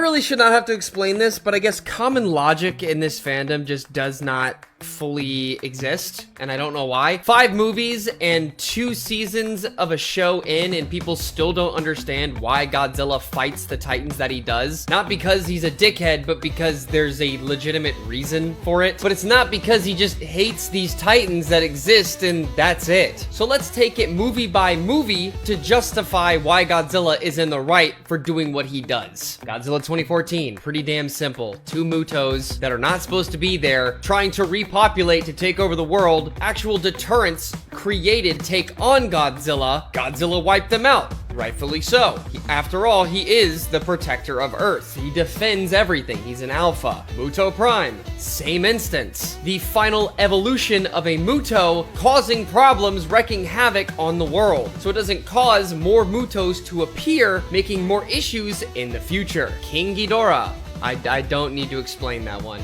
really should not have to explain this, but I guess common logic in this fandom just does not fully exist, and I don't know why. 5 movies and 2 seasons of a show in, and people still don't understand why Godzilla fights the Titans that he does. Not because he's a dickhead, but because there's a legitimate reason for it. But it's not because he just hates these Titans that exist and that's it. So let's take it movie by movie to justify why Godzilla is in the right for doing what he does. Godzilla 2014, pretty damn simple. 2 Mutos that are not supposed to be there, trying to repopulate to take over the world. Actual deterrents created take on Godzilla. Godzilla wiped them out. Rightfully so. After all, he is the protector of Earth. He defends everything. He's an alpha. Muto Prime, same instance. The final evolution of a Muto causing problems, wreaking havoc on the world. So it doesn't cause more Mutos to appear, making more issues in the future. King Ghidorah. I don't need to explain that one.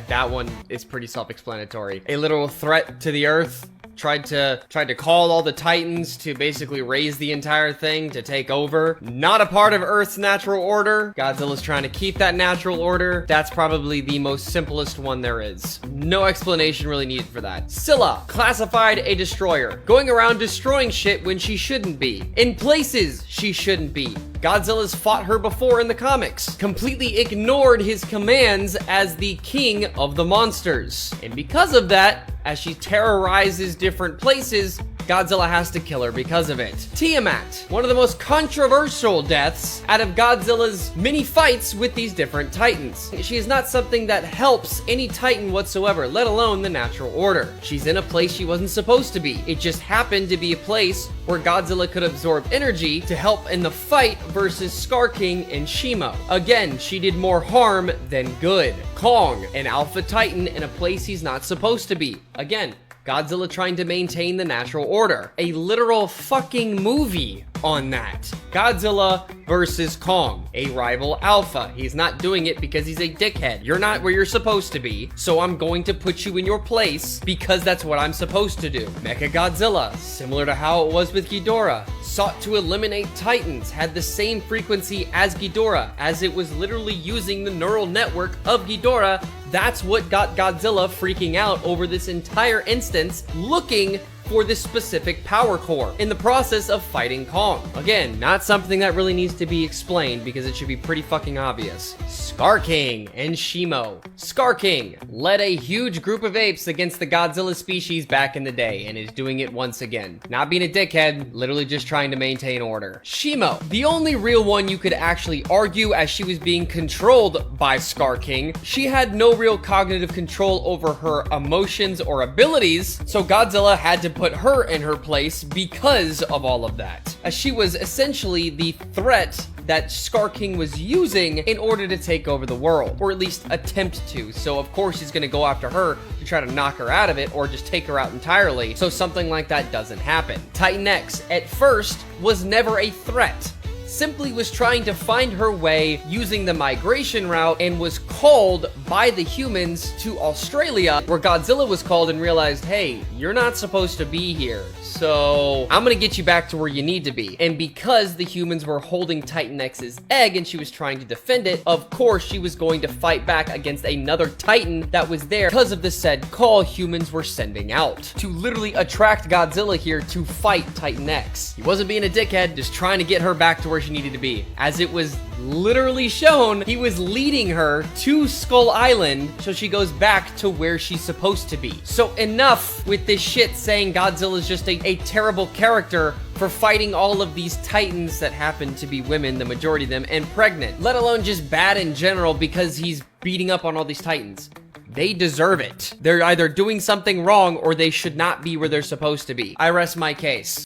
That one is pretty self-explanatory. A literal threat to the Earth. Tried to call all the Titans to basically raise the entire thing to take over. Not a part of Earth's natural order. Godzilla's trying to keep that natural order. That's probably the most simplest one there is. No explanation really needed for that. Scylla, classified a destroyer. Going around destroying shit when she shouldn't be. In places she shouldn't be. Godzilla's fought her before in the comics. Completely ignored his commands as the king of the monsters. And because of that, as she terrorizes different places, Godzilla has to kill her because of it. Tiamat, one of the most controversial deaths out of Godzilla's many fights with these different Titans. She is not something that helps any Titan whatsoever, let alone the natural order. She's in a place she wasn't supposed to be. It just happened to be a place where Godzilla could absorb energy to help in the fight versus Scar King and Shimo. Again, she did more harm than good. Kong, an alpha Titan in a place he's not supposed to be. Again, Godzilla trying to maintain the natural order. A literal fucking movie on that. Godzilla versus Kong, a rival alpha. He's not doing it because he's a dickhead. You're not where you're supposed to be, so I'm going to put you in your place because that's what I'm supposed to do. Mechagodzilla, similar to how it was with Ghidorah, sought to eliminate Titans, had the same frequency as Ghidorah, as it was literally using the neural network of Ghidorah. That's what got Godzilla freaking out over this entire instance, looking for this specific power core in the process of fighting Kong. Again, not something that really needs to be explained because it should be pretty fucking obvious. Scar King and Shimo. Scar King led a huge group of apes against the Godzilla species back in the day and is doing it once again. Not being a dickhead, literally just trying to maintain order. Shimo, the only real one you could actually argue as she was being controlled by Scar King. She had no real cognitive control over her emotions or abilities, so Godzilla had to put her in her place because of all of that, as she was essentially the threat that Scar King was using in order to take over the world, or at least attempt to. So of course he's gonna go after her to try to knock her out of it or just take her out entirely, so something like that doesn't happen. Titan X, at first, was never a threat. Simply was trying to find her way using the migration route and was called by the humans to Australia, where Godzilla was called and realized, hey, you're not supposed to be here, so I'm gonna get you back to where you need to be. And because the humans were holding Titan X's egg and she was trying to defend it, of course she was going to fight back against another Titan that was there because of the said call humans were sending out to literally attract Godzilla here to fight Titan X. He wasn't being a dickhead, just trying to get her back to where she needed to be. As it was literally shown, he was leading her to Skull Island so she goes back to where she's supposed to be. So enough with this shit saying Godzilla is just a terrible character for fighting all of these Titans that happen to be women, the majority of them, and pregnant. Let alone just bad in general because he's beating up on all these Titans. They deserve it. They're either doing something wrong or they should not be where they're supposed to be. I rest my case.